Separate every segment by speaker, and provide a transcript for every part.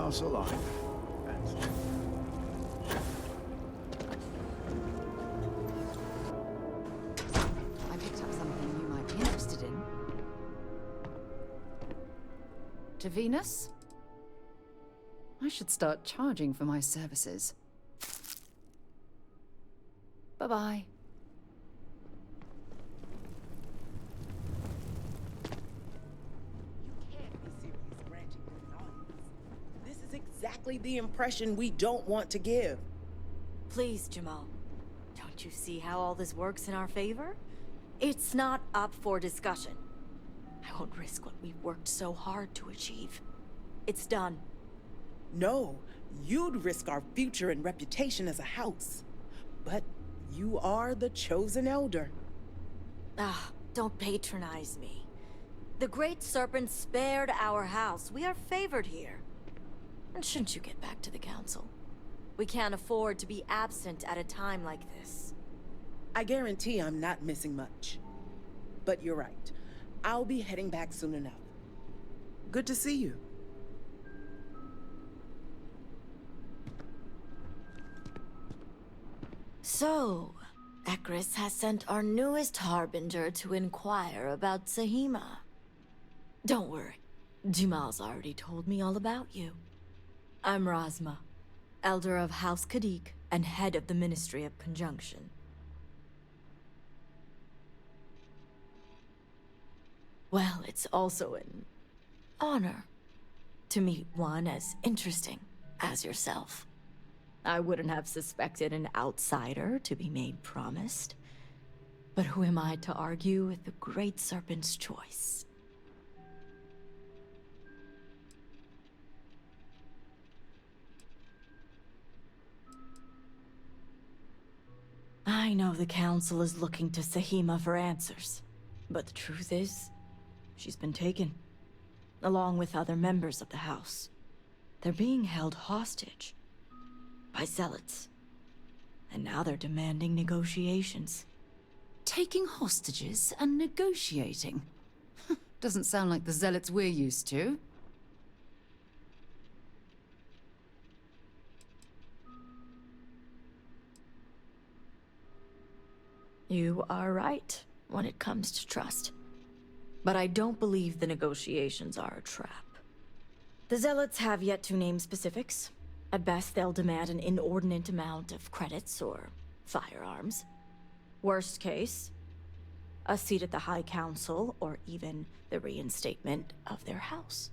Speaker 1: house alive.
Speaker 2: I picked up something you might be interested in. To Venus? I should start charging for my services. Bye-bye.
Speaker 3: You can't be serious granting them an audience. This is exactly the impression we don't want to give.
Speaker 4: Please, Jamal. Don't you see how all this works in our favor? It's not up for discussion. I won't risk what we've worked so hard to achieve. It's done.
Speaker 3: No, you'd risk our future and reputation as a house. But you are the chosen elder.
Speaker 4: Ah, don't patronize me. The Great Serpent spared our house. We are favored here. And shouldn't you get back to the council? We can't afford to be absent at a time like this.
Speaker 3: I guarantee I'm not missing much. But you're right. I'll be heading back soon enough. Good to see you.
Speaker 4: So, Ekris has sent our newest harbinger to inquire about Sahima. Don't worry, Jamal's already told me all about you. I'm Razma, Elder of House Kadik and head of the Ministry of Conjunction. Well, it's also an honor to meet one as interesting as yourself. I wouldn't have suspected an outsider to be made promised. But who am I to argue with the Great Serpent's choice? I know the Council is looking to Sahima for answers. But the truth is, she's been taken, along with other members of the House. They're being held hostage by Zealots. And now they're demanding negotiations.
Speaker 2: Taking hostages and negotiating? Doesn't sound like the Zealots we're used to.
Speaker 4: You are right when it comes to trust. But I don't believe the negotiations are a trap. The Zealots have yet to name specifics. At best, they'll demand an inordinate amount of credits or firearms. Worst case, a seat at the High Council or even the reinstatement of their house.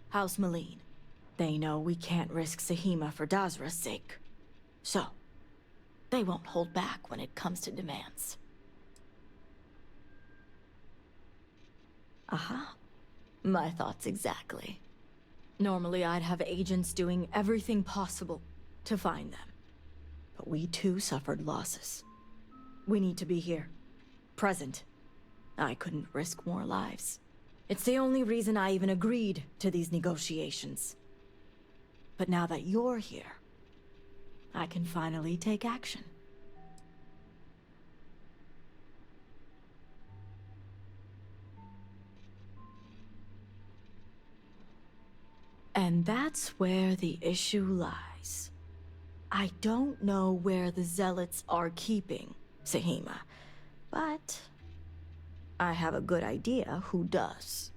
Speaker 4: House Maleen. They know we can't risk Sahima for Dazra's sake. So, they won't hold back when it comes to demands. Aha. My thoughts exactly. Normally, I'd have agents doing everything possible to find them. But we too suffered losses. We need to be here. Present. I couldn't risk more lives. It's the only reason I even agreed to these negotiations. But now that you're here, I can finally take action. And that's where the issue lies. I don't know where the Zealots are keeping Sahima, but I have a good idea who does.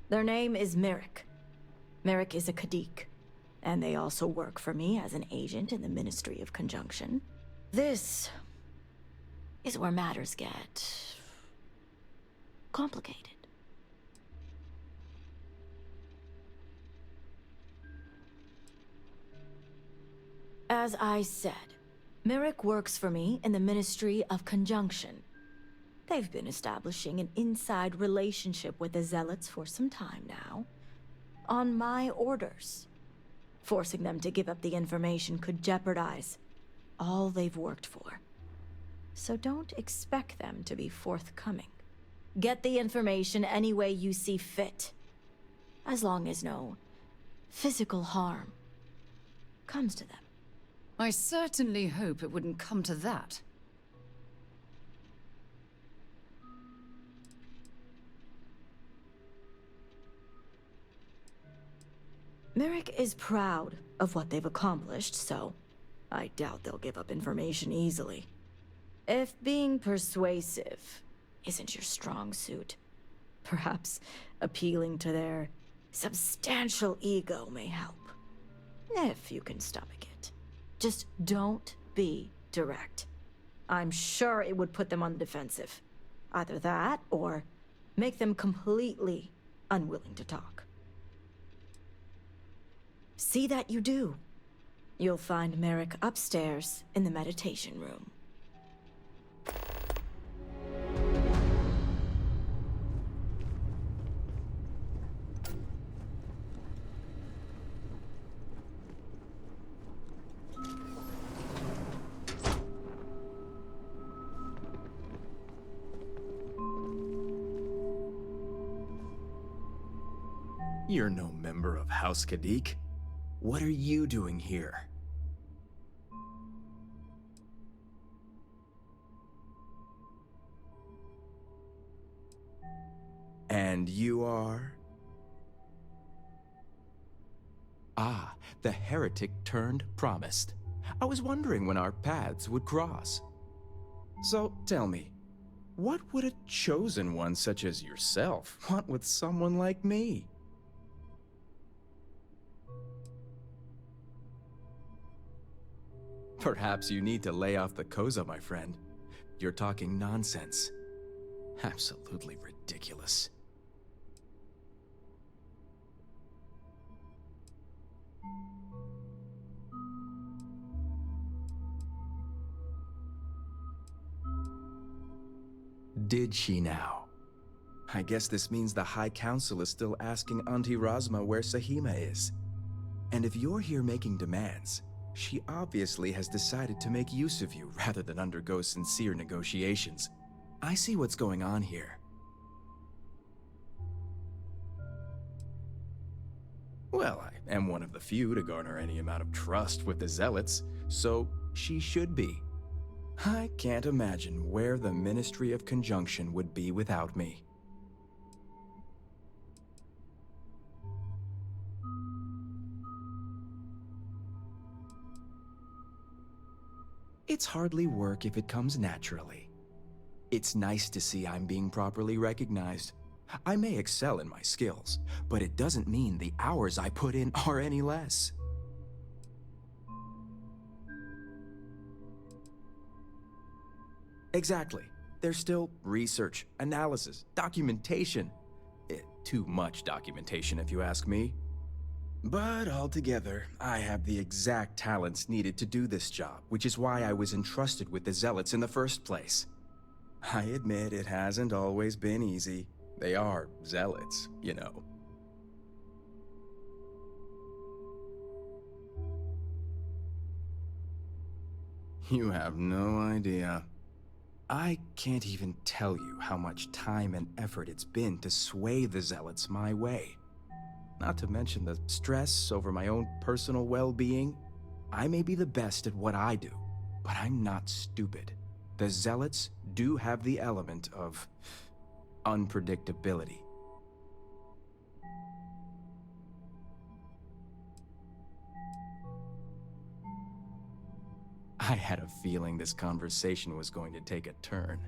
Speaker 4: Their name is Merrick. Merrick is a Kadik, and they also work for me as an agent in the Ministry of Conjunction. This is where matters get complicated. As I said, Merrick works for me in the Ministry of Conjunction. They've been establishing an inside relationship with the Zealots for some time now. On my orders. Forcing them to give up the information could jeopardize all they've worked for. So don't expect them to be forthcoming. Get the information any way you see fit. As long as no physical harm comes to them.
Speaker 2: I certainly hope it wouldn't come to that.
Speaker 4: Merrick is proud of what they've accomplished, so I doubt they'll give up information easily. If being persuasive isn't your strong suit, perhaps appealing to their substantial ego may help. If you can stomach it. Just don't be direct. I'm sure it would put them on the defensive. Either that, or make them completely unwilling to talk. See that you do. You'll find Merrick upstairs in the meditation room.
Speaker 1: You're no member of House Kadik. What are you doing here? And you are? Ah, the heretic turned promised. I was wondering when our paths would cross. So tell me, what would a chosen one such as yourself want with someone like me? Perhaps you need to lay off the Koza, my friend. You're talking nonsense. Absolutely ridiculous. Did she now? I guess this means the High Council is still asking Auntie Razma where Sahima is. And if you're here making demands, she obviously has decided to make use of you rather than undergo sincere negotiations. I see what's going on here. Well, I am one of the few to garner any amount of trust with the Zealots, so she should be. I can't imagine where the Ministry of Conjunction would be without me. It's hardly work if it comes naturally. It's nice to see I'm being properly recognized. I may excel in my skills, but it doesn't mean the hours I put in are any less. Exactly. There's still research, analysis, documentation. Too much documentation, if you ask me. But altogether, I have the exact talents needed to do this job, which is why I was entrusted with the Zealots in the first place. I admit it hasn't always been easy. They are Zealots, you know. You have no idea. I can't even tell you how much time and effort it's been to sway the Zealots my way. Not to mention the stress over my own personal well-being. I may be the best at what I do, but I'm not stupid. The Zealots do have the element of unpredictability. I had a feeling this conversation was going to take a turn.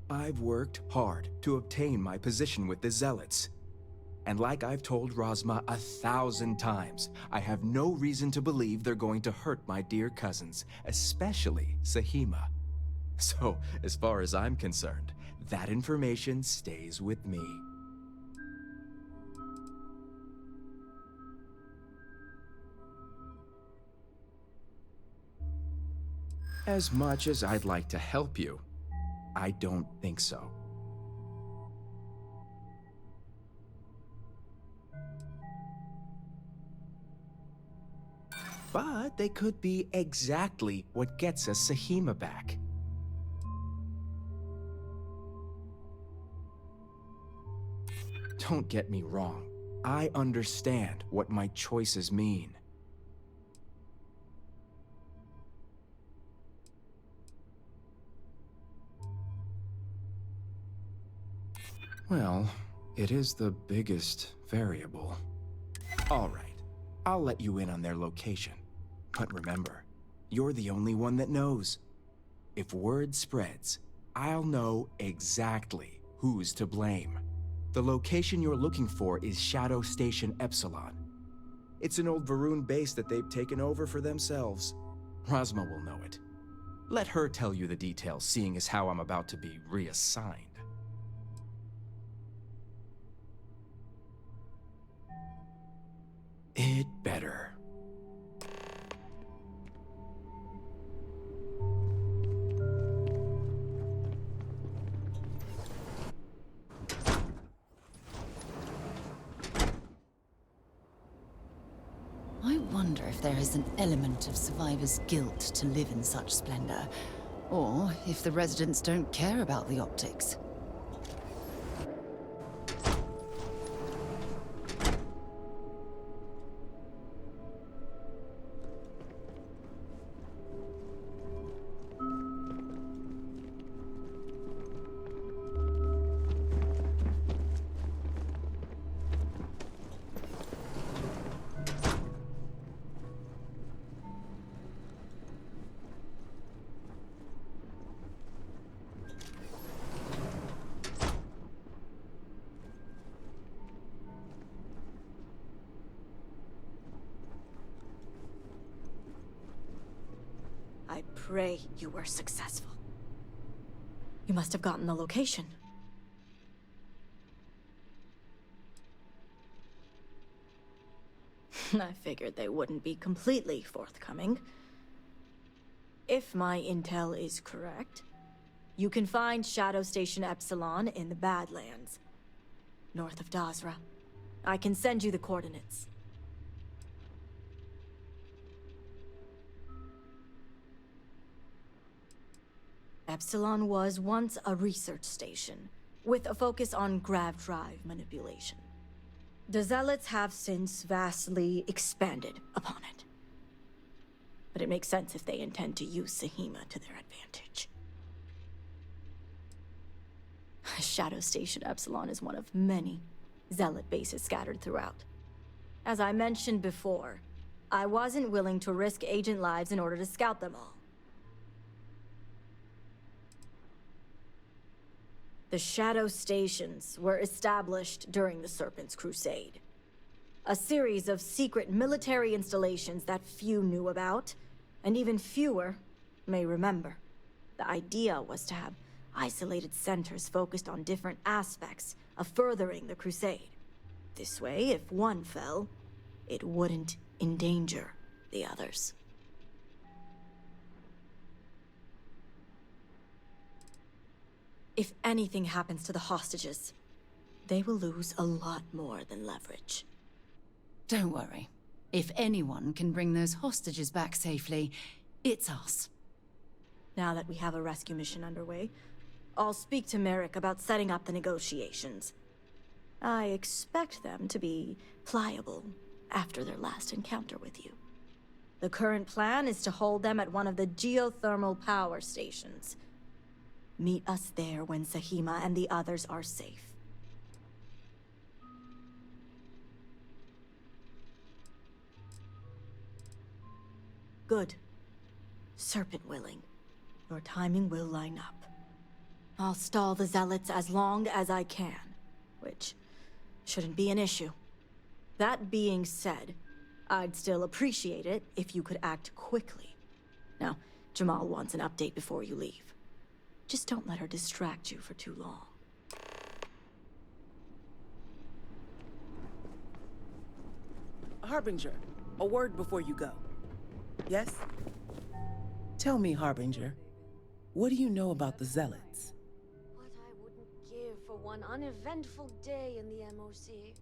Speaker 1: I've worked hard to obtain my position with the Zealots. And like I've told Razma 1,000 times, I have no reason to believe they're going to hurt my dear cousins, especially Sahima. So, as far as I'm concerned, that information stays with me. As much as I'd like to help you, I don't think so. But they could be exactly what gets us Sahima back. Don't get me wrong. I understand what my choices mean. Well, it is the biggest variable. All right. I'll let you in on their location. But remember, you're the only one that knows. If word spreads, I'll know exactly who's to blame. The location you're looking for is Shadow Station Epsilon. It's an old Varun base that they've taken over for themselves. Rosma will know it. Let her tell you the details, seeing as how I'm about to be reassigned. It better.
Speaker 2: I wonder if there is an element of survivor's guilt to live in such splendor, or if the residents don't care about the optics.
Speaker 4: I pray you were successful. You must have gotten the location. I figured they wouldn't be completely forthcoming. If my intel is correct, you can find Shadow Station Epsilon in the Badlands, north of Dazra. I can send you the coordinates. Epsilon was once a research station, with a focus on grav drive manipulation. The Zealots have since vastly expanded upon it. But it makes sense if they intend to use Sahima to their advantage. Shadow Station Epsilon is one of many Zealot bases scattered throughout. As I mentioned before, I wasn't willing to risk agent lives in order to scout them all. The Shadow Stations were established during the Serpent's Crusade. A series of secret military installations that few knew about, and even fewer may remember. The idea was to have isolated centers focused on different aspects of furthering the Crusade. This way, if one fell, it wouldn't endanger the others. If anything happens to the hostages, they will lose a lot more than leverage.
Speaker 2: Don't worry. If anyone can bring those hostages back safely, it's us.
Speaker 4: Now that we have a rescue mission underway, I'll speak to Merrick about setting up the negotiations. I expect them to be pliable after their last encounter with you. The current plan is to hold them at one of the geothermal power stations. Meet us there when Sahima and the others are safe. Good. Serpent willing. Your timing will line up. I'll stall the Zealots as long as I can, which shouldn't be an issue. That being said, I'd still appreciate it if you could act quickly. Now, Jamal wants an update before you leave. Just don't let her distract you for too long.
Speaker 3: Harbinger, a word before you go. Yes? Tell me, Harbinger, what do you know about the Zealots?
Speaker 5: What I wouldn't give for one uneventful day in the MOC.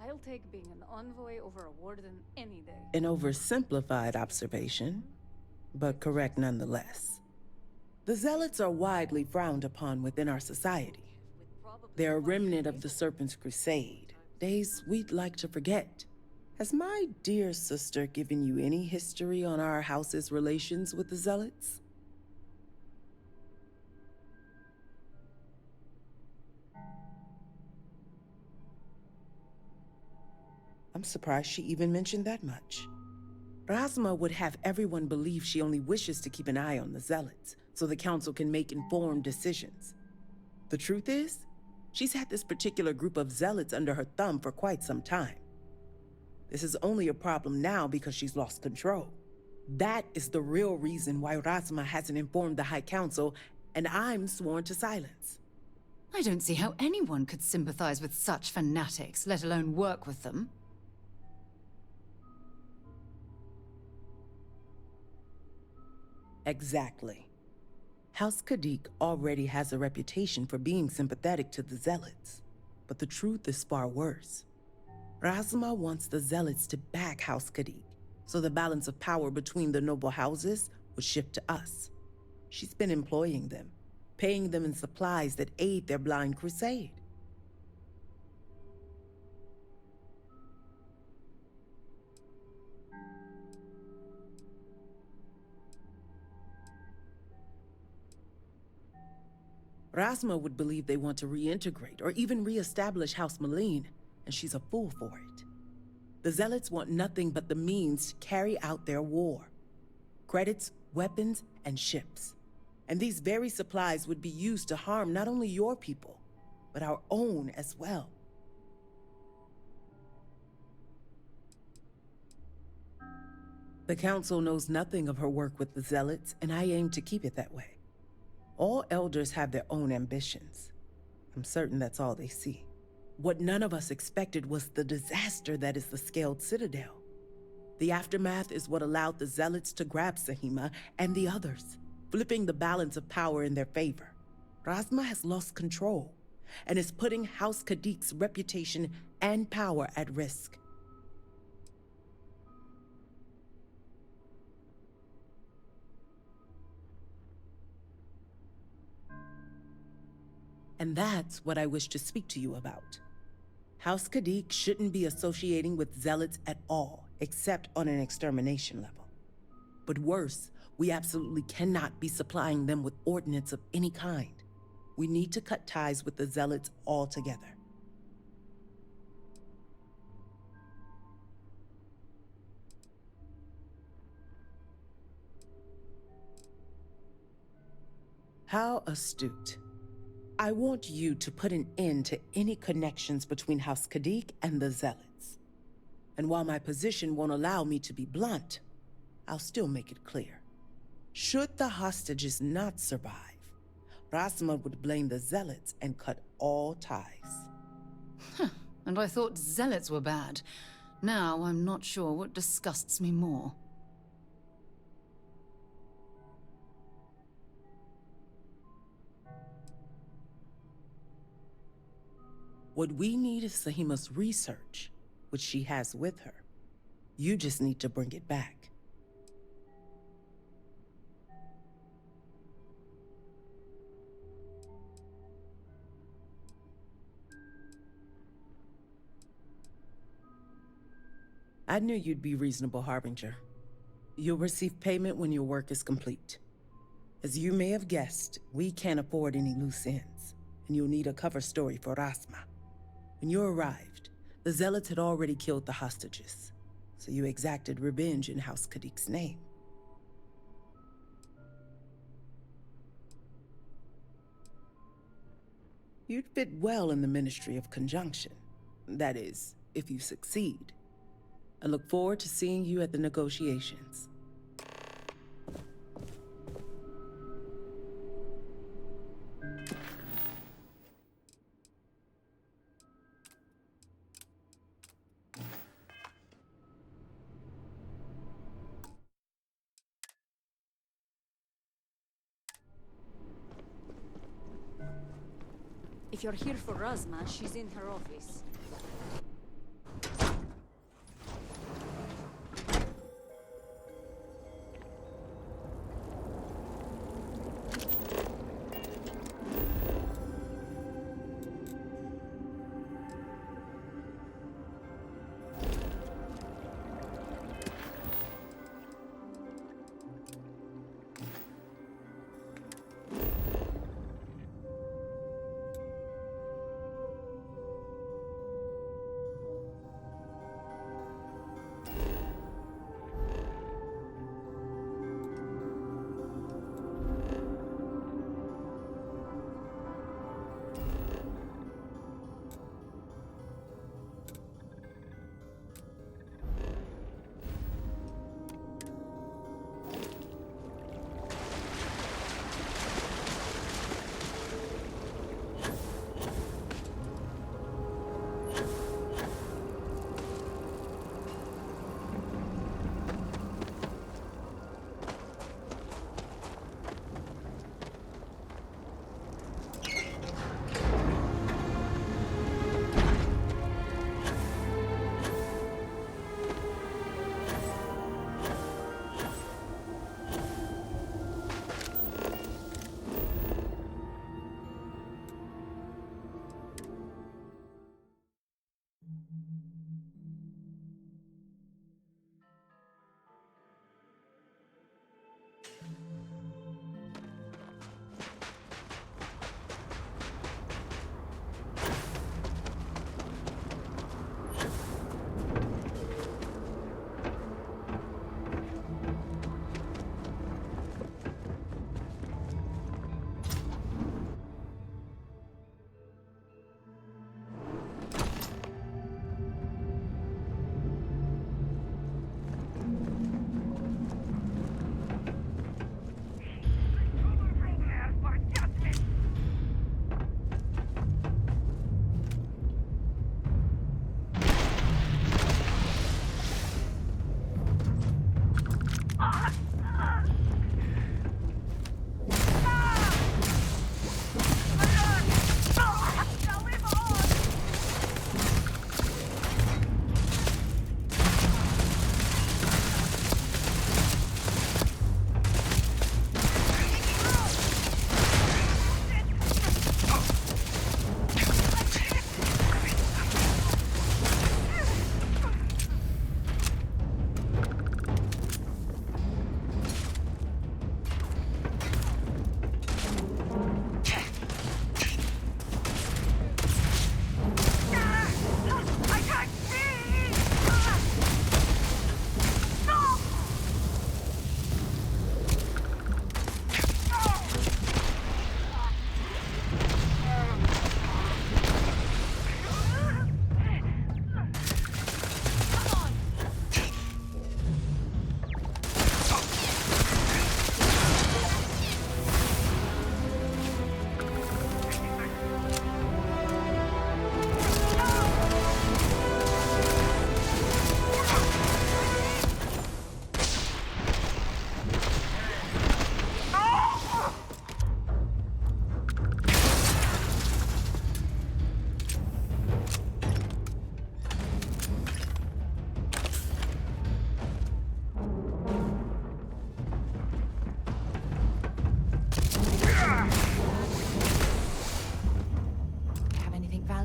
Speaker 6: I'll take being an envoy over a warden any day.
Speaker 3: An oversimplified observation, but correct nonetheless. The Zealots are widely frowned upon within our society. They're a remnant of the Serpent's Crusade, days we'd like to forget. Has my dear sister given you any history on our house's relations with the Zealots? I'm I'm surprised she even mentioned that much. Razma would have everyone believe she only wishes to keep an eye on the Zealots, so the Council can make informed decisions. The truth is, she's had this particular group of Zealots under her thumb for quite some time. This is only a problem now because she's lost control. That is the real reason why Razma hasn't informed the High Council, and I'm sworn to silence.
Speaker 2: I don't see how anyone could sympathize with such fanatics, let alone work with them.
Speaker 3: Exactly. House Khadik already has a reputation for being sympathetic to the Zealots, but the truth is far worse. Razma wants the Zealots to back House Khadik, so the balance of power between the noble houses would shift to us. She's been employing them, paying them in supplies that aid their blind crusade. Razma would believe they want to reintegrate or even re-establish House Maleen, and she's a fool for it. The Zealots want nothing but the means to carry out their war. Credits, weapons, and ships. And these very supplies would be used to harm not only your people, but our own as well. The Council knows nothing of her work with the Zealots, and I aim to keep it that way. All elders have their own ambitions. I'm certain that's all they see. What none of us expected was the disaster that is the Scaled Citadel. The aftermath is what allowed the Zealots to grab Sahima and the others, flipping the balance of power in their favor. Razma has lost control and is putting House Khadik's reputation and power at risk. And that's what I wish to speak to you about. House Khadik shouldn't be associating with Zealots at all, except on an extermination level. But worse, we absolutely cannot be supplying them with ordnance of any kind. We need to cut ties with the Zealots altogether. How astute. I want you to put an end to any connections between House Khadik and the Zealots. And while my position won't allow me to be blunt, I'll still make it clear. Should the hostages not survive, Razma would blame the Zealots and cut all ties.
Speaker 2: And I thought Zealots were bad. Now I'm not sure what disgusts me more.
Speaker 3: What we need is Sahima's research, which she has with her. You just need to bring it back. I knew you'd be reasonable, Harbinger. You'll receive payment when your work is complete. As you may have guessed, we can't afford any loose ends, and you'll need a cover story for Razma. When you arrived, the Zealots had already killed the hostages, so you exacted revenge in House Khadik's name. You'd fit well in the Ministry of Conjunction. That is, if you succeed. I look forward to seeing you at the negotiations.
Speaker 6: If you're here for Razma, she's in her office.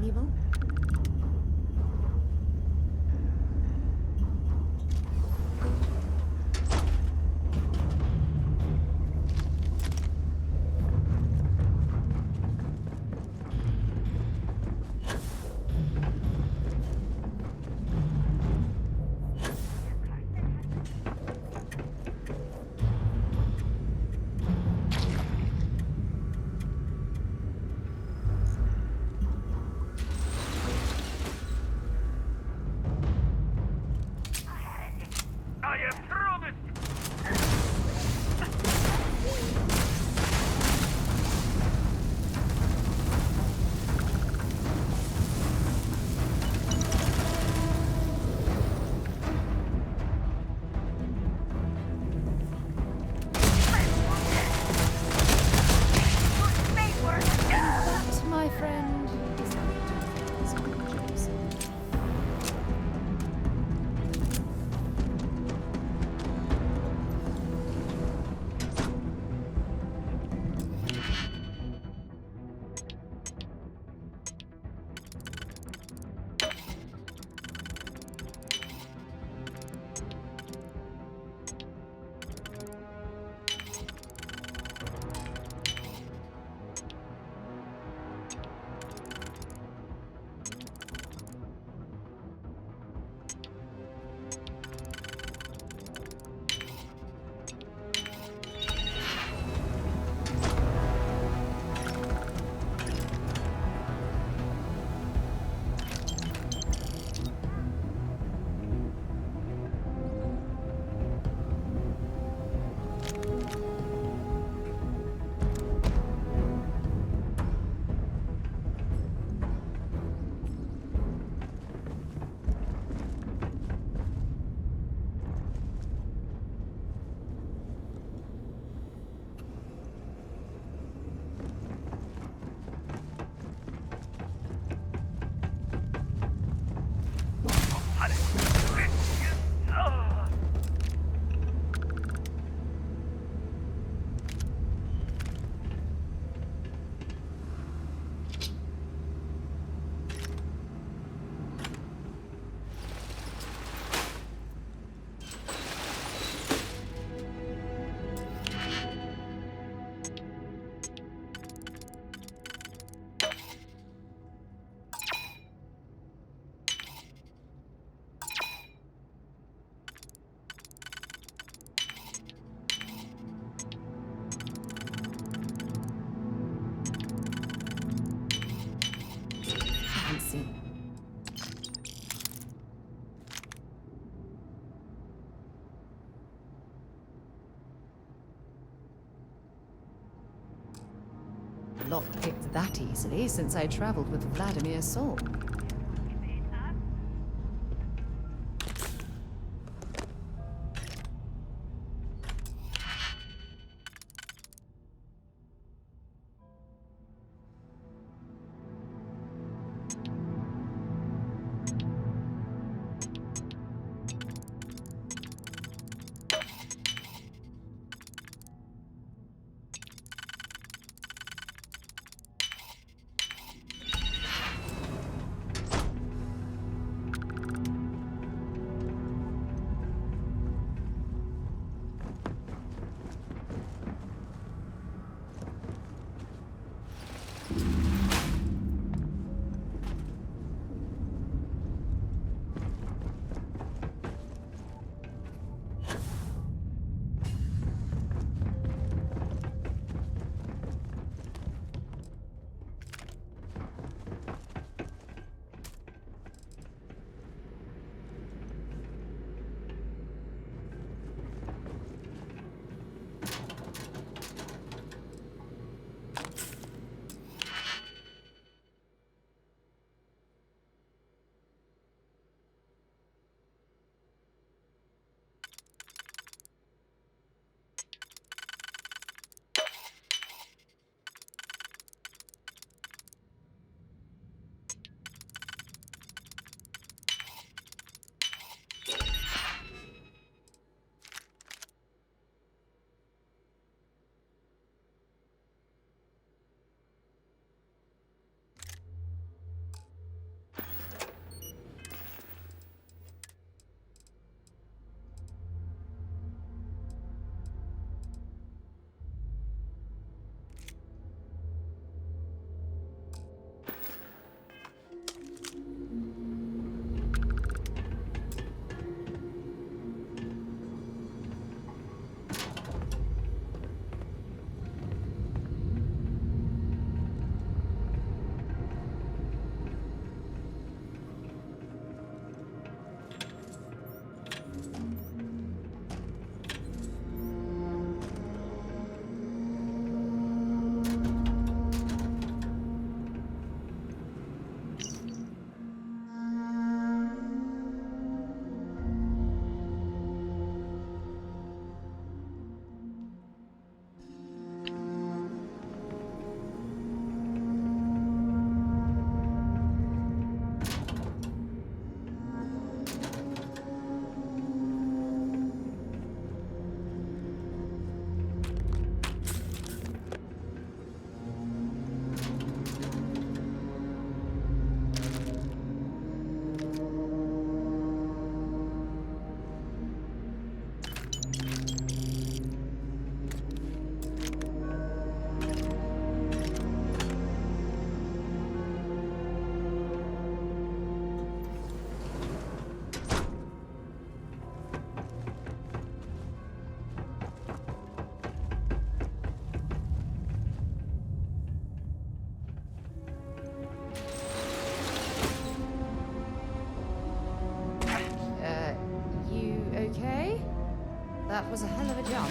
Speaker 4: evil?
Speaker 2: That, my friend, is not Joseph. I see. Lockpicked that easily since I traveled with Vladimir's soul. That was a hell of a jump.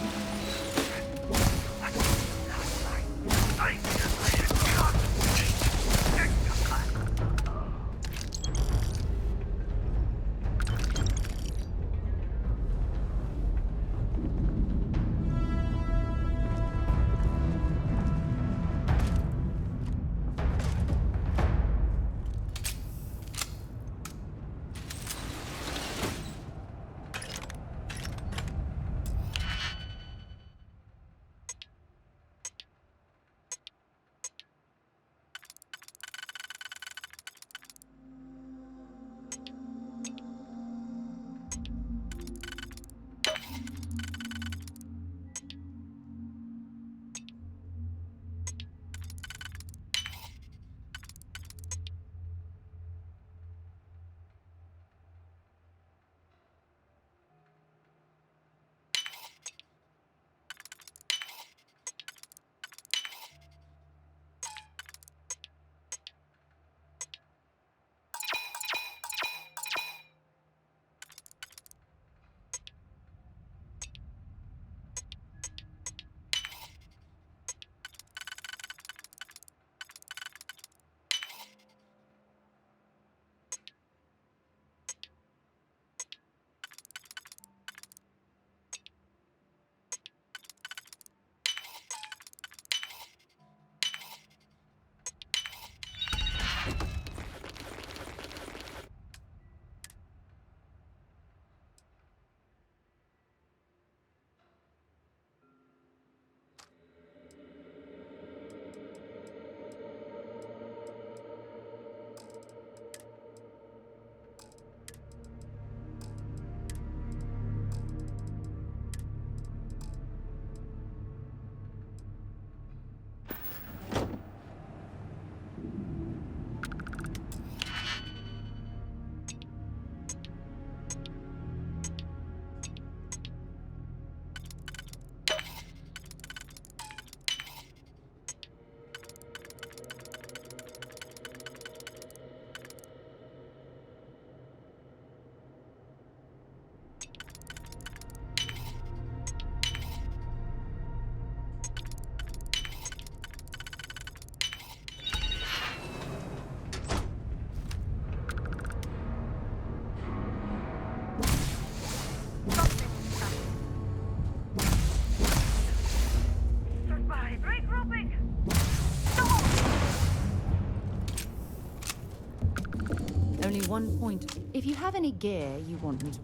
Speaker 2: Only 1 point. If you have any gear you want me to...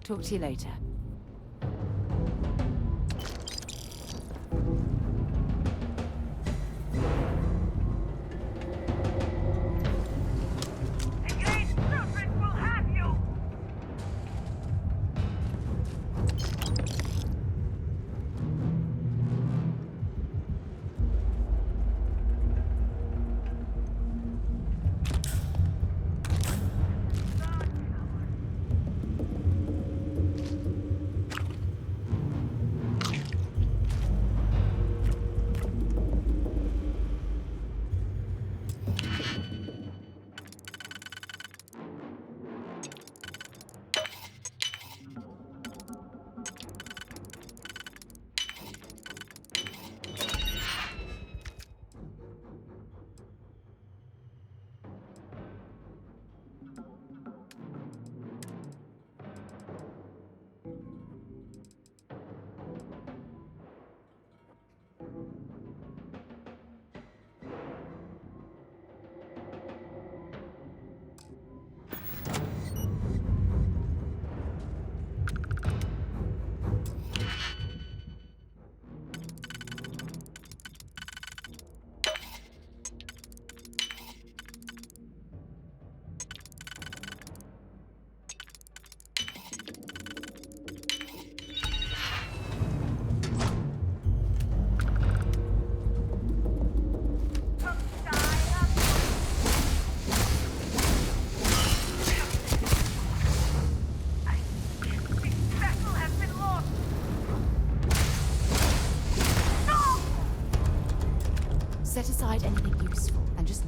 Speaker 2: Talk to you later.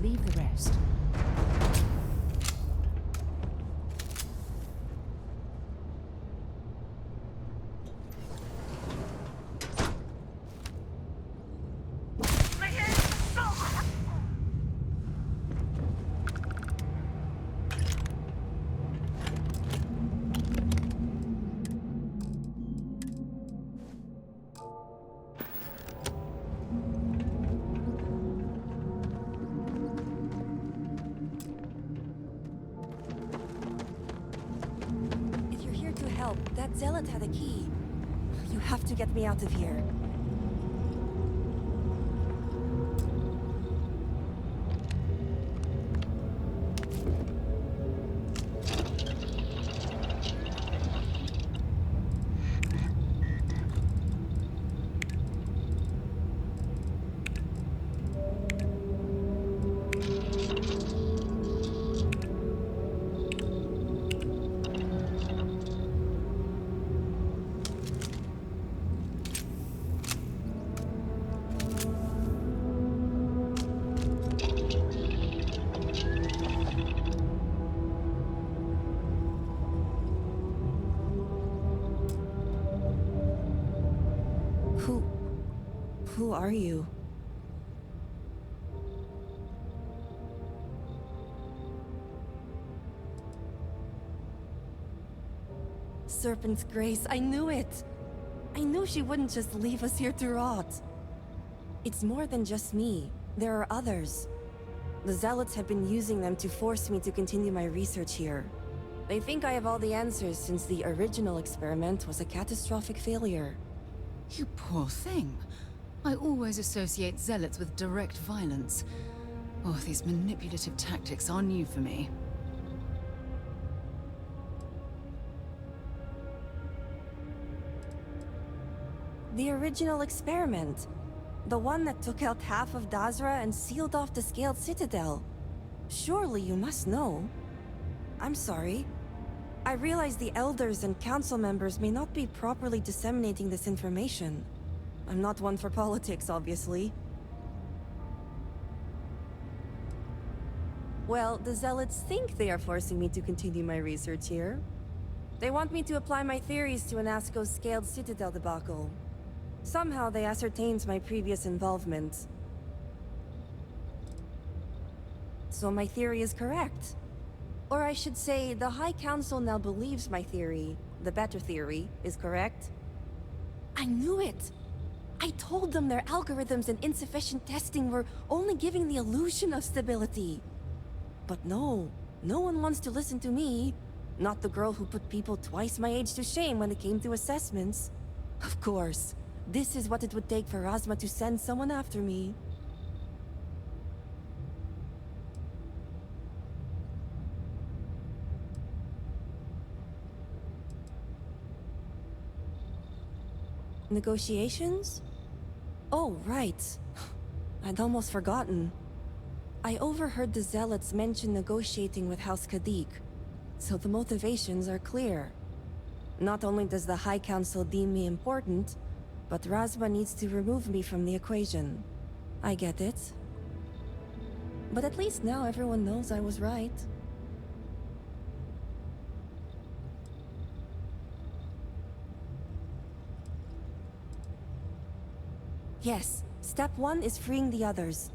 Speaker 2: leave the rest.
Speaker 7: If you're here to help, that zealot had a key. You have to get me out of here. Who are you? Serpent's Grace, I knew it! I knew she wouldn't just leave us here to rot. It's more than just me. There are others. The Zealots have been using them to force me to continue my research here. They think I have all the answers since the original experiment was a catastrophic failure.
Speaker 2: You poor thing. I always associate zealots with direct violence. Oh, these manipulative tactics are new for me.
Speaker 7: The original experiment. The one that took out half of Dazra and sealed off the Scaled Citadel. Surely you must know. I'm sorry. I realize the Elders and Council members may not be properly disseminating this information. I'm not one for politics, obviously. Well, the Zealots think they are forcing me to continue my research here. They want me to apply my theories to Anasco's Scaled Citadel debacle. Somehow they ascertained my previous involvement. So my theory is correct. Or I should say, the High Council now believes my theory, the better theory, is correct. I knew it! I told them their algorithms and insufficient testing were only giving the illusion of stability. But no one wants to listen to me. Not the girl who put people twice my age to shame when it came to assessments. Of course, this is what it would take for Razma to send someone after me. Negotiations? Oh, right. I'd almost forgotten. I overheard the Zealots mention negotiating with House Kadik, so the motivations are clear. Not only does the High Council deem me important, but Razma needs to remove me from the equation. I get it. But at least now everyone knows I was right. Yes, step 1 is freeing the others.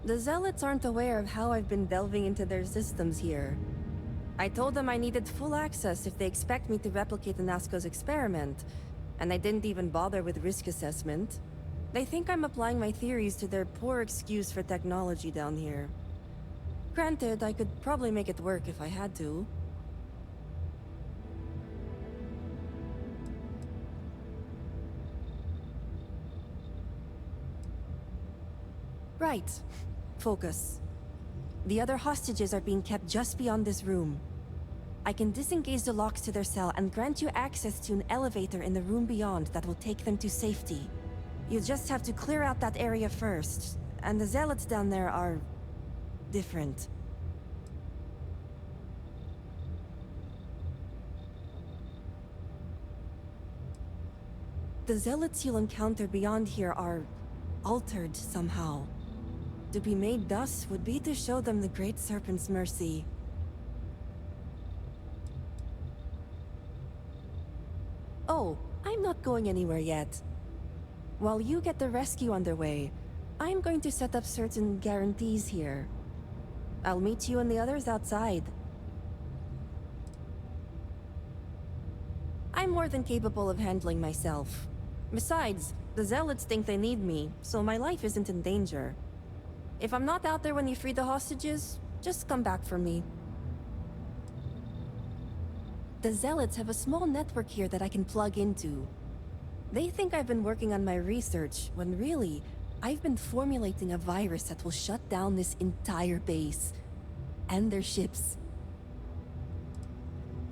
Speaker 7: The Zealots aren't aware of how I've been delving into their systems here. I told them I needed full access if they expect me to replicate Anasco's experiment, and I didn't even bother with risk assessment. They think I'm applying my theories to their poor excuse for technology down here. Granted, I could probably make it work if I had to. Right. Focus. The other hostages are being kept just beyond this room. I can disengage the locks to their cell and grant you access to an elevator in the room beyond that will take them to safety. You just have to clear out that area first, and the Zealots down there are... different. The Zealots you'll encounter beyond here are... altered somehow. To be made thus would be to show them the Great Serpent's mercy. Oh, I'm not going anywhere yet. While you get the rescue underway, I'm going to set up certain guarantees here. I'll meet you and the others outside. I'm more than capable of handling myself. Besides, the Zealots think they need me, so my life isn't in danger. If I'm not out there when you free the hostages, just come back for me. The Zealots have a small network here that I can plug into. They think I've been working on my research, when really, I've been formulating a virus that will shut down this entire base. And their ships.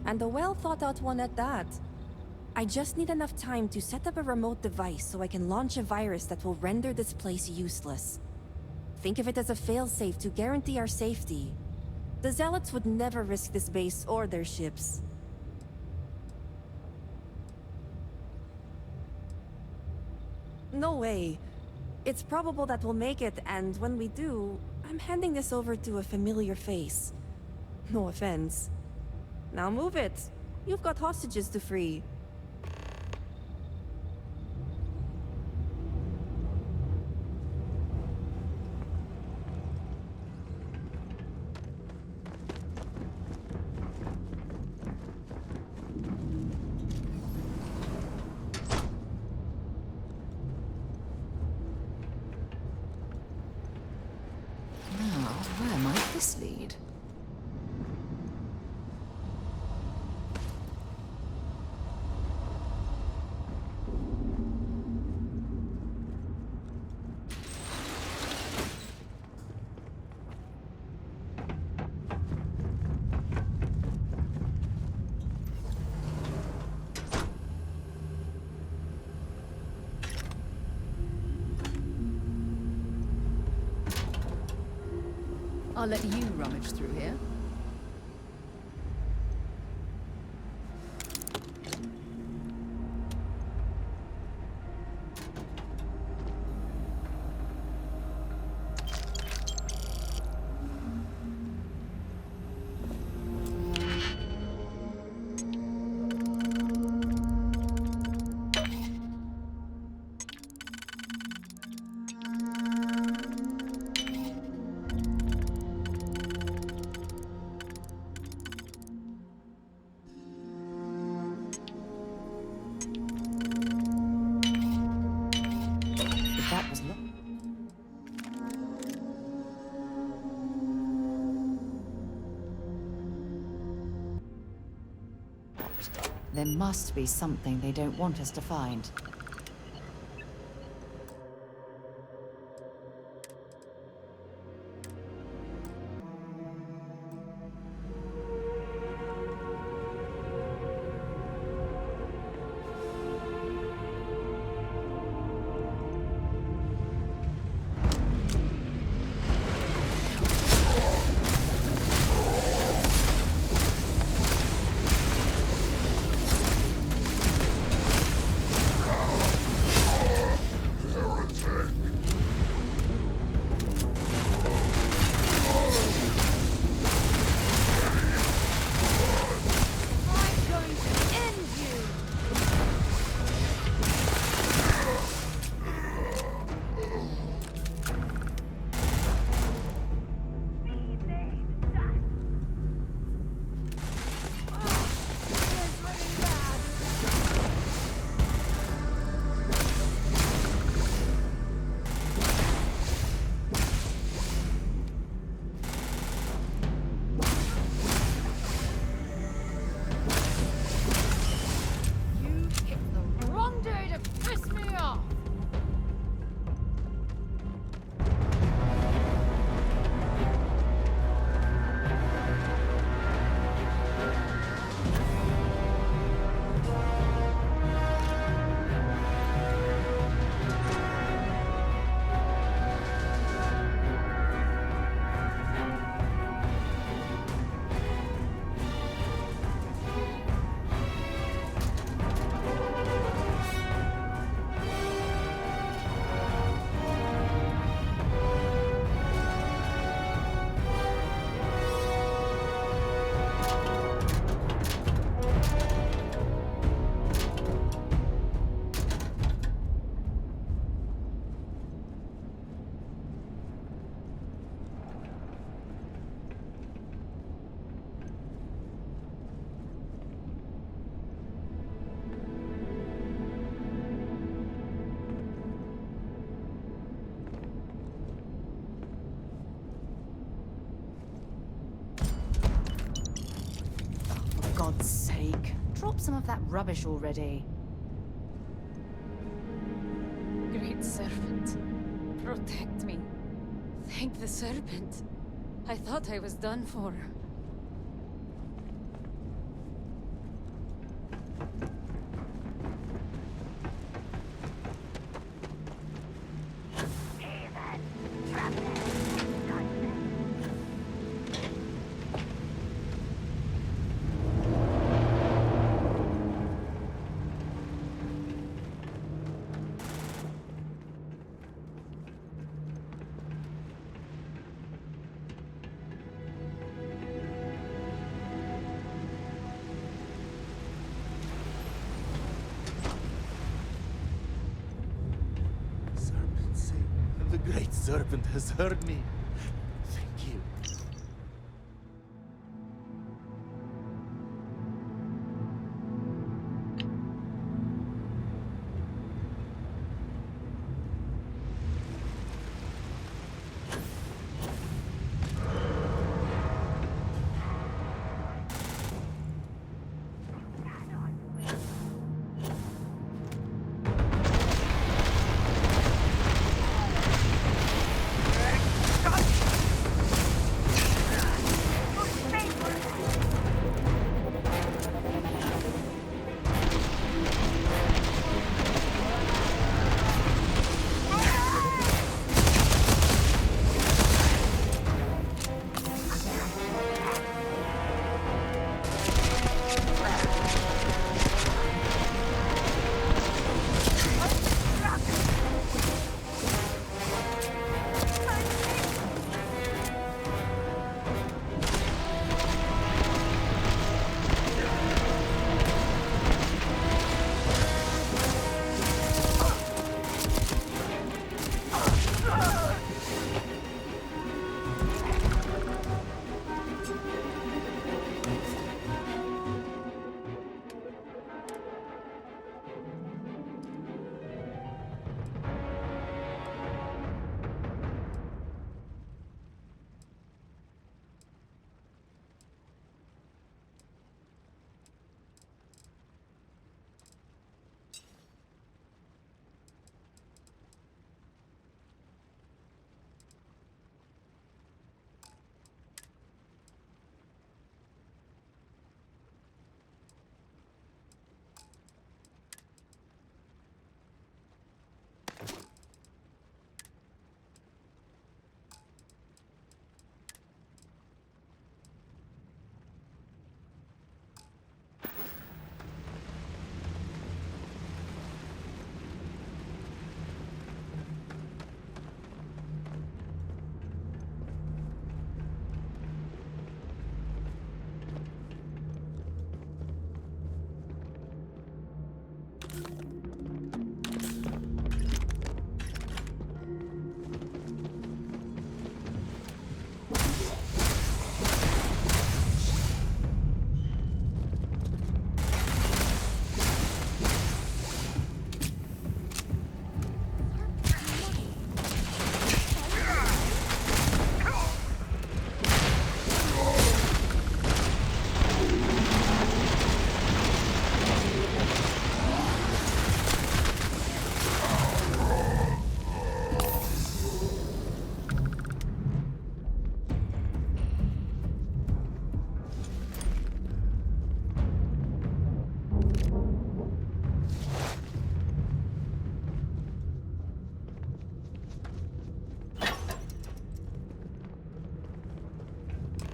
Speaker 7: And a well-thought-out one at that. I just need enough time to set up a remote device so I can launch a virus that will render this place useless. Think of it as a failsafe to guarantee our safety. The Zealots would never risk this base or their ships. No way. It's probable that we'll make it, and when we do, I'm handing this over to a familiar face. No offense. Now move it. You've got hostages to free.
Speaker 2: Now, where might this lead? I'll let you rummage through here. That was locked. There must be something they don't want us to find. God's sake, drop some of that rubbish already.
Speaker 6: Great Serpent, protect me. Thank the Serpent. I thought I was done for.
Speaker 8: The Great Serpent has heard me. Thank you.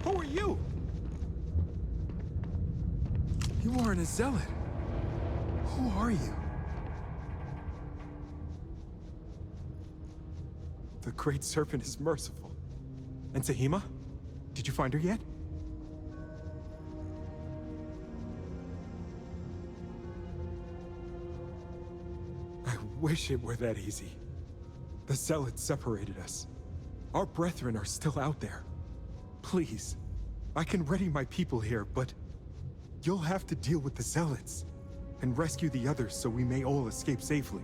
Speaker 1: Who are you? You aren't a zealot. Who are you? The Great Serpent is merciful. And Tahima? Did you find her yet? I wish it were that easy. The Zealots separated us. Our brethren are still out there. Please, I can ready my people here, but you'll have to deal with the Zealots and rescue the others so we may all escape safely.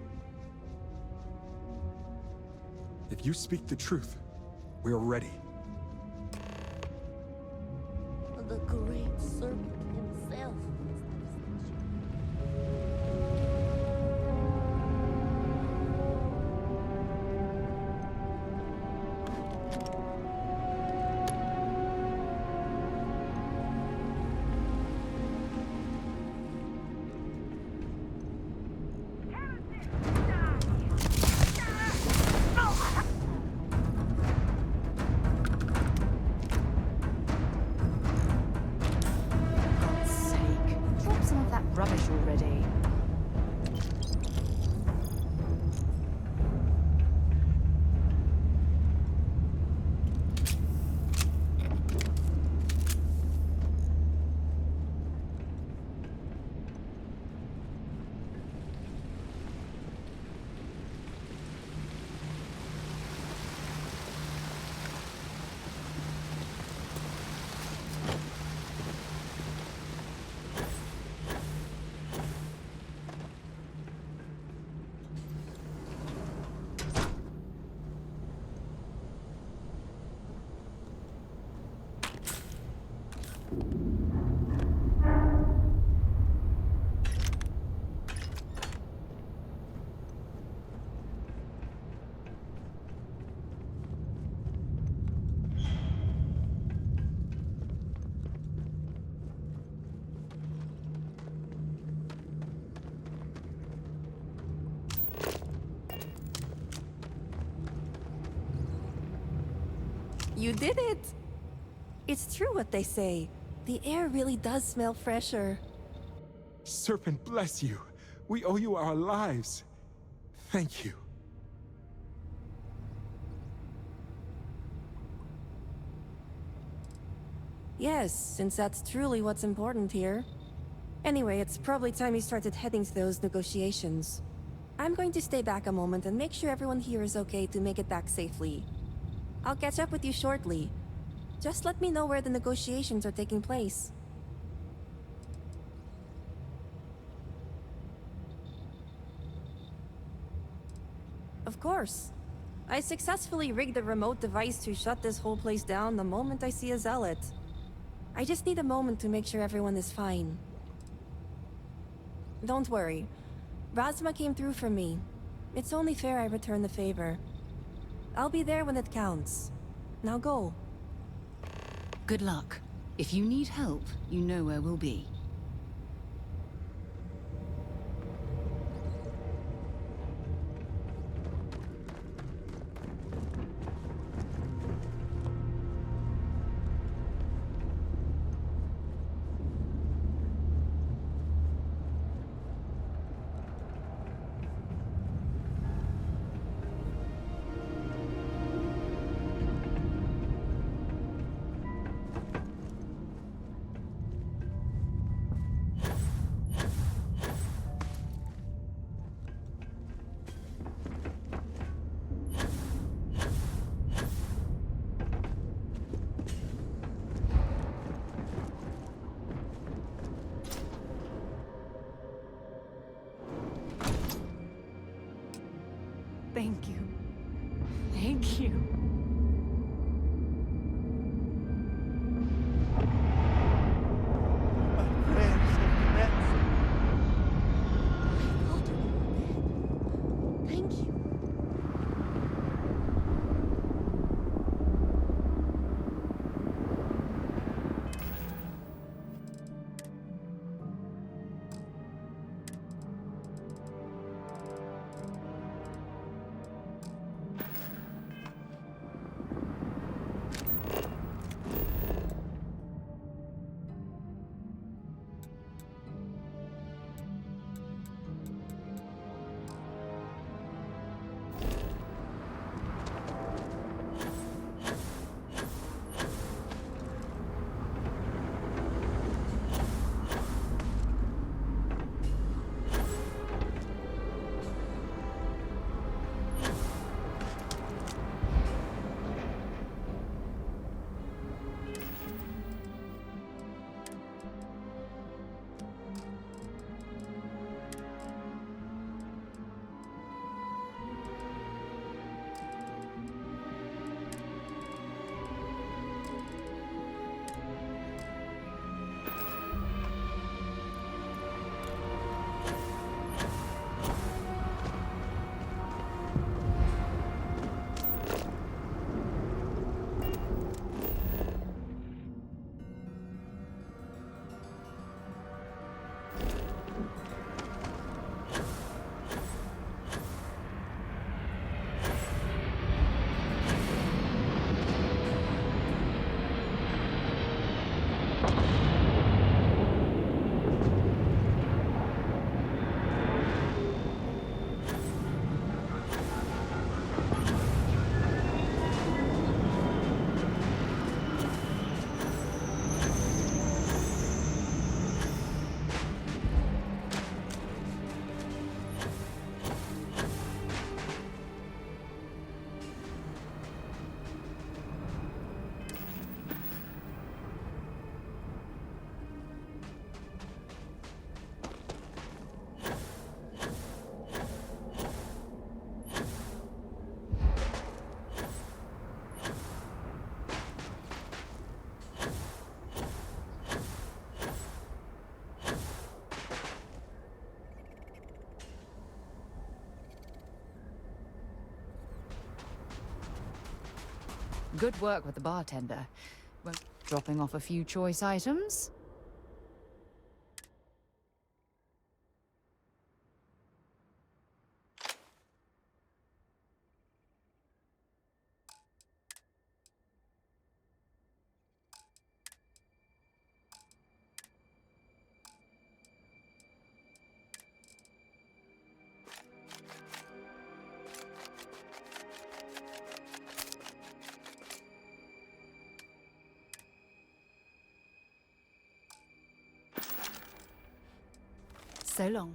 Speaker 1: If you speak the truth, we're ready.
Speaker 7: The Great Serpent himself
Speaker 6: rubbish already.
Speaker 7: You did it! It's true what they say. The air really does smell fresher.
Speaker 9: Serpent bless you. We owe you our lives. Thank you.
Speaker 7: Yes, since that's truly what's important here. Anyway, it's probably time you started heading to those negotiations. I'm going to stay back a moment and make sure everyone here is okay to make it back safely. I'll catch up with you shortly. Just let me know where the negotiations are taking place. Of course. I successfully rigged a remote device to shut this whole place down the moment I see a zealot. I just need a moment to make sure everyone is fine. Don't worry. Razma came through for me. It's only fair I return the favor. I'll be there when it counts. Now go.
Speaker 2: Good luck. If you need help, you know where we'll be.
Speaker 6: Thank you. Thank you.
Speaker 8: My prayers have been answered.
Speaker 5: I thought you were dead. Thank you.
Speaker 2: Good work with the bartender. Well, dropping off a few choice items? So long.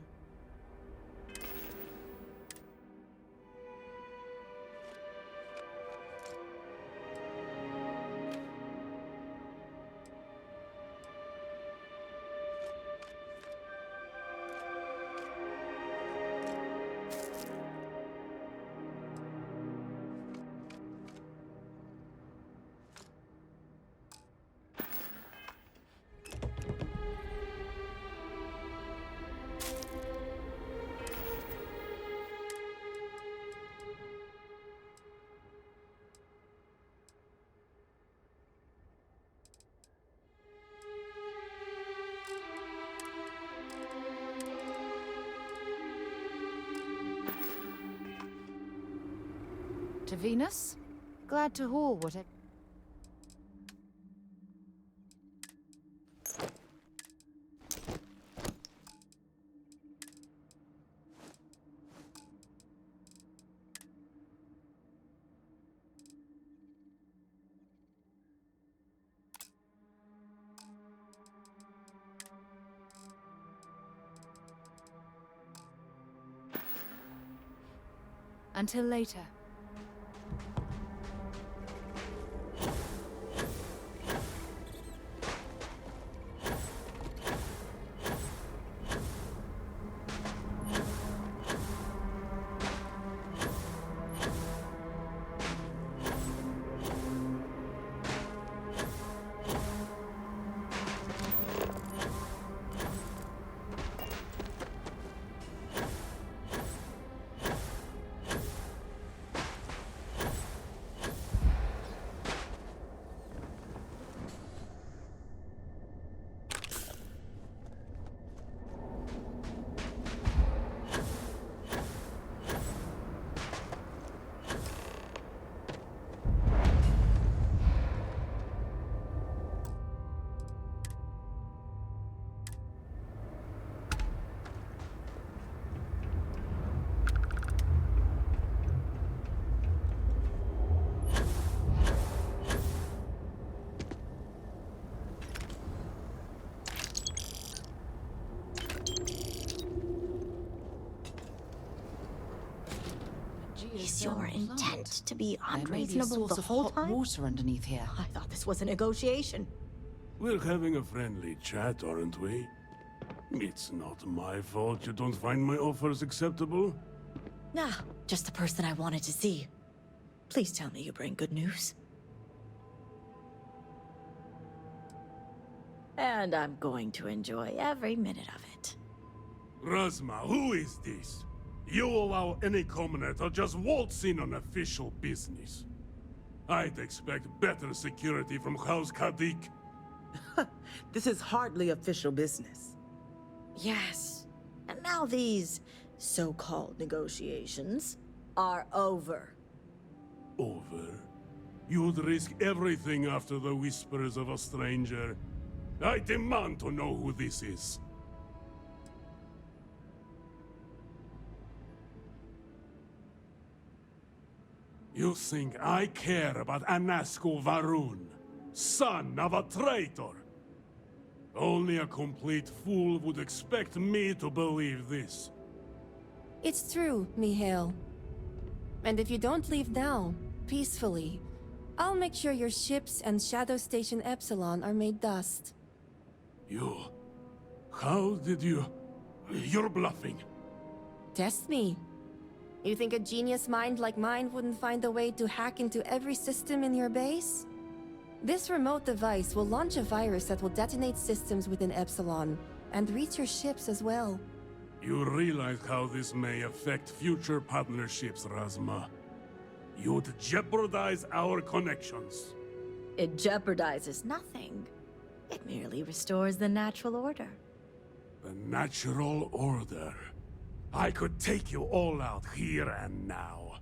Speaker 2: To Venus? Glad to haul whatever. Until later.
Speaker 4: Is your intent to be
Speaker 2: There may be a
Speaker 4: unreasonable
Speaker 2: source
Speaker 4: the
Speaker 2: of
Speaker 4: whole
Speaker 2: hot
Speaker 4: time?
Speaker 2: water underneath here.
Speaker 4: I thought this was a negotiation.
Speaker 10: We're having a friendly chat, aren't we? It's not my fault you don't find my offers acceptable.
Speaker 4: Nah, just the person I wanted to see. Please tell me you bring good news. And I'm going to enjoy every minute of it.
Speaker 10: Razma, who is this? You allow any commoner to just waltz in on official business. I'd expect better security from House Kadik.
Speaker 3: This is hardly official business.
Speaker 4: Yes. And now these so-called negotiations are over.
Speaker 10: Over? You'd risk everything after the whispers of a stranger. I demand to know who this is. You think I care about Anasco Varun, son of a traitor? Only a complete fool would expect me to believe this.
Speaker 7: It's true, Mihail. And if you don't leave now, peacefully, I'll make sure your ships and Shadow Station Epsilon are made dust.
Speaker 10: You... How did you... You're bluffing.
Speaker 7: Test me. You think a genius mind like mine wouldn't find a way to hack into every system in your base? This remote device will launch a virus that will detonate systems within Epsilon, and reach your ships as well.
Speaker 10: You realize how this may affect future partnerships, Razma. You'd jeopardize our connections.
Speaker 4: It jeopardizes nothing. It merely restores the natural order.
Speaker 10: The natural order. I could take you all out here and now.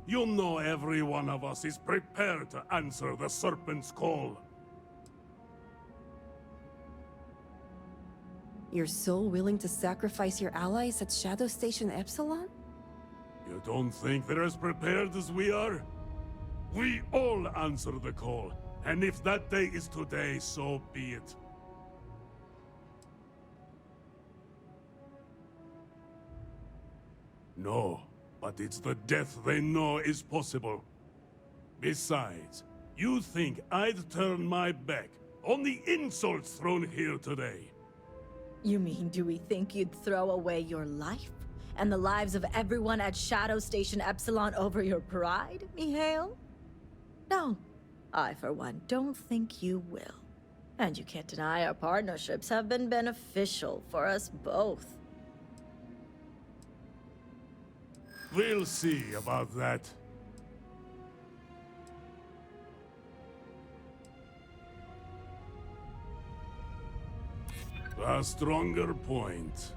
Speaker 10: You know every one of us is prepared to answer the Serpent's call.
Speaker 7: You're so willing to sacrifice your allies at Shadow Station Epsilon?
Speaker 10: You don't think they're as prepared as we are? We all answer the call, and if that day is today, so be it. No, but it's the death they know is possible. Besides, you think I'd turn my back on the insults thrown here today?
Speaker 4: You mean, do we think you'd throw away your life and the lives of everyone at Shadow Station Epsilon over your pride, Mihail? No, I, for one, don't think you will. And you can't deny our partnerships have been beneficial for us both.
Speaker 10: We'll see about that. A stronger point.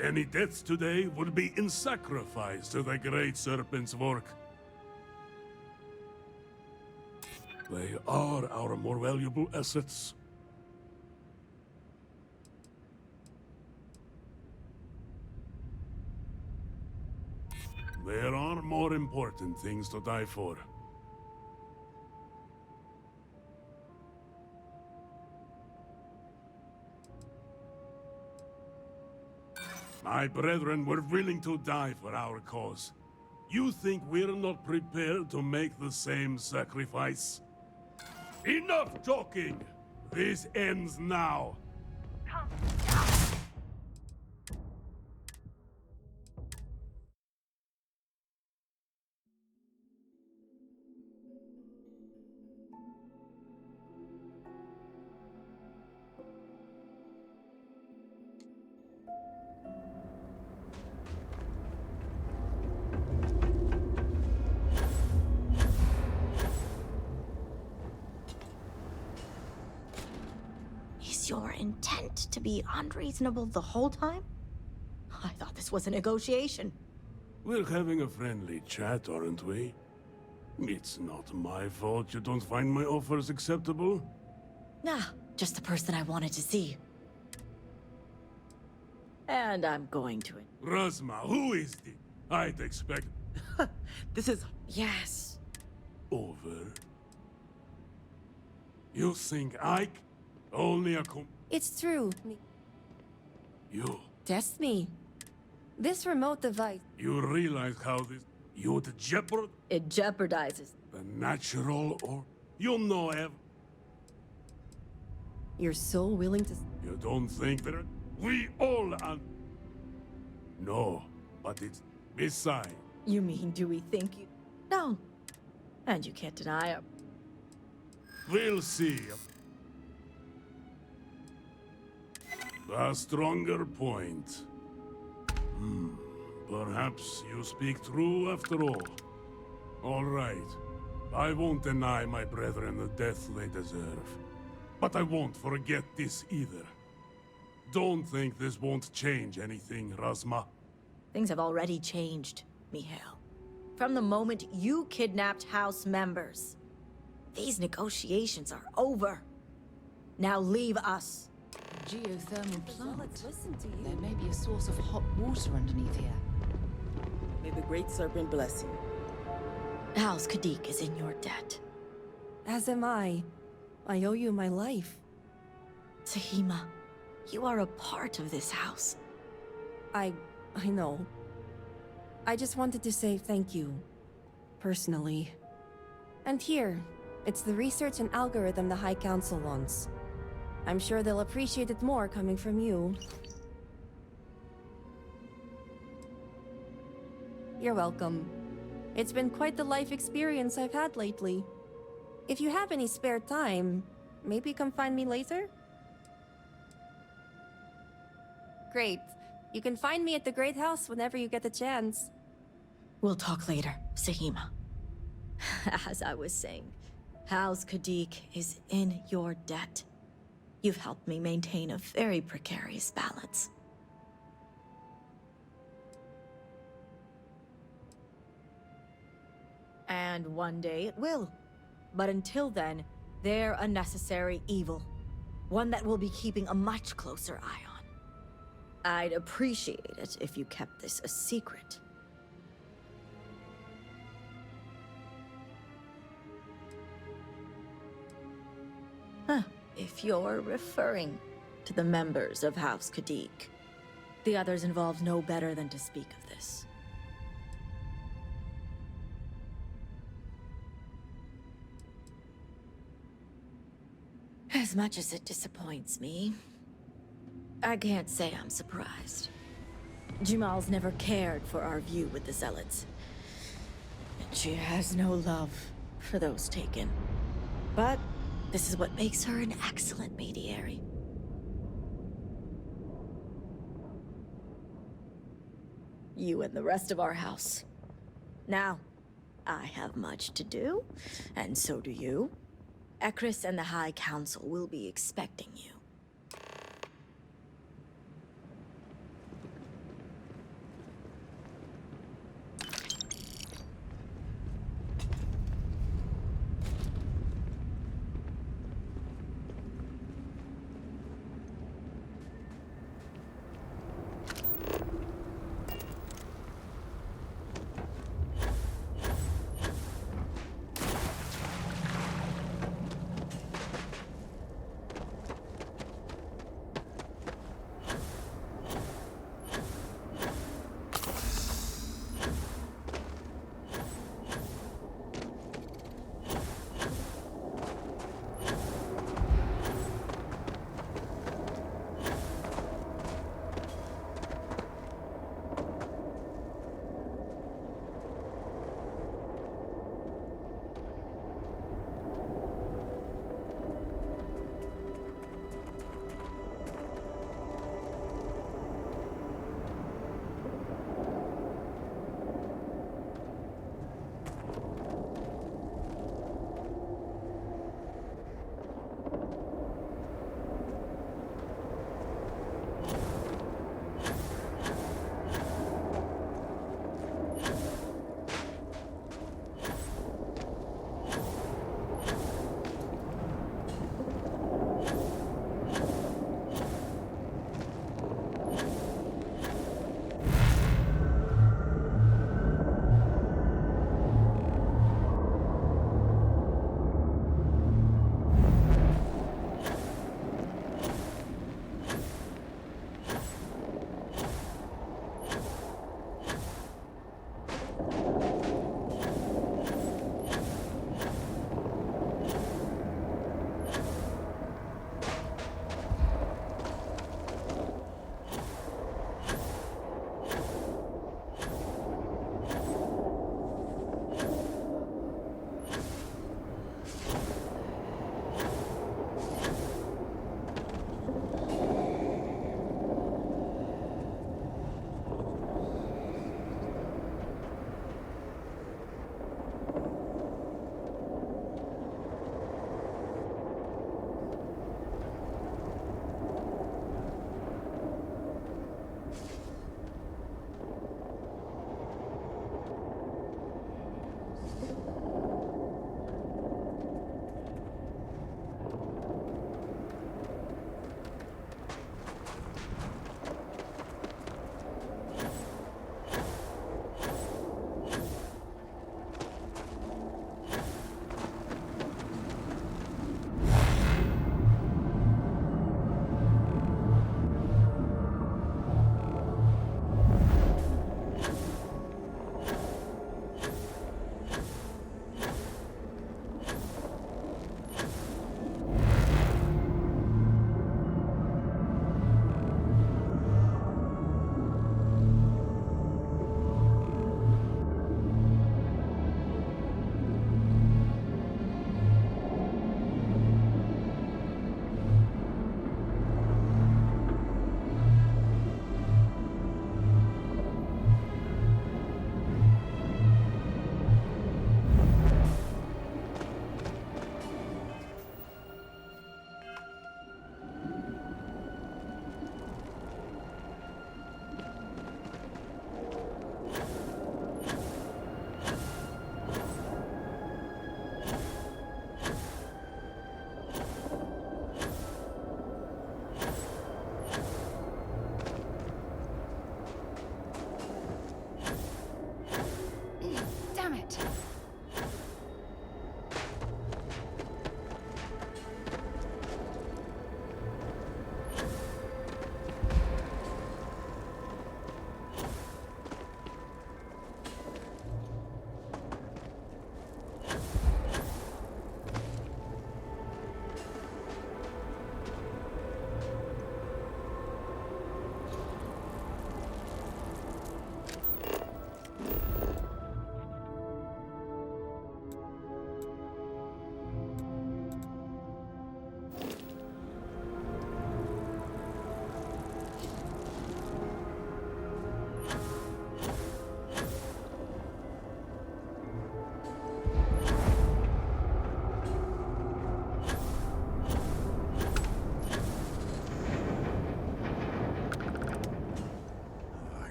Speaker 10: Any deaths today would be in sacrifice to the Great Serpent's work. They are our more valuable assets. There are more important things to die for. My brethren were willing to die for our cause. You think we're not prepared to make the same sacrifice? Enough talking! This ends now.
Speaker 4: Is your intent to be unreasonable the whole time? I thought this was a negotiation.
Speaker 10: We're having a friendly chat, aren't we? It's not my fault you don't find my offers acceptable.
Speaker 4: Nah, just the person I wanted to see. And I'm going to it.
Speaker 10: Razma, who is this? I'd expect...
Speaker 3: This is...
Speaker 4: Yes.
Speaker 10: Over. You think only a
Speaker 7: It's true.
Speaker 10: You...
Speaker 7: Test me. This remote device...
Speaker 10: You realize how this... You'd jeopardize...
Speaker 4: It jeopardizes.
Speaker 10: The natural or... You know
Speaker 7: You're so willing to...
Speaker 10: You don't think that... We all No, but it's... Besides...
Speaker 4: You mean, do we think you... No. And you can't deny it.
Speaker 10: We'll see. A stronger point. Perhaps you speak true after all. All right. I won't deny my brethren the death they deserve. But I won't forget this either. Don't think this won't change anything, Razma.
Speaker 4: Things have already changed, Mihail. From the moment you kidnapped House members. These negotiations are over. Now leave us.
Speaker 2: Geothermal plant.
Speaker 7: Listen to you.
Speaker 2: There may be a source of hot water underneath here.
Speaker 3: May the Great Serpent bless you.
Speaker 4: House Kadik is in your debt.
Speaker 7: As am I. I owe you my life.
Speaker 4: Tahima, you are a part of this house.
Speaker 7: I know. I just wanted to say thank you. Personally. And here, it's the research and algorithm the High Council wants. I'm sure they'll appreciate it more coming from you. You're welcome. It's been quite the life experience I've had lately. If you have any spare time, maybe come find me later? Great. You can find me at the Great House whenever you get the chance.
Speaker 4: We'll talk later, Sahima. As I was saying, House Kadik is in your debt. You've helped me maintain a very precarious balance. And one day it will. But until then, they're a necessary evil. One that we'll be keeping a much closer eye on. I'd appreciate it if you kept this a secret. If you're referring to the members of House Kadik. The others involved know better than to speak of this. As much as it disappoints me, I can't say I'm surprised. Jamal's never cared for our view with the Zealots. And she has no love for those taken. But this is what makes her an excellent mediator. You and the rest of our house. Now, I have much to do, and so do you. Ekris and the High Council will be expecting you.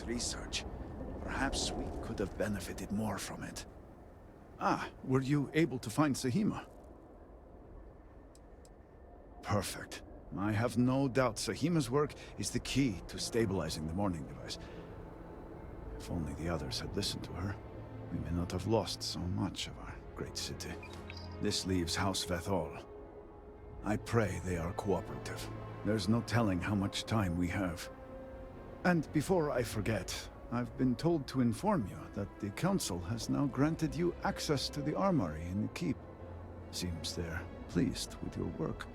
Speaker 11: research. Perhaps we could have benefited more from it. Ah, were you able to find Sahima? Perfect. I have no doubt Sahima's work is the key to stabilizing the morning device. If only the others had listened to her, we may not have lost so much of our great city. This leaves House Vethal. I pray they are cooperative. There's no telling how much time we have. And before I forget, I've been told to inform you that the Council has now granted you access to the armory in the keep. Seems they're pleased with your work.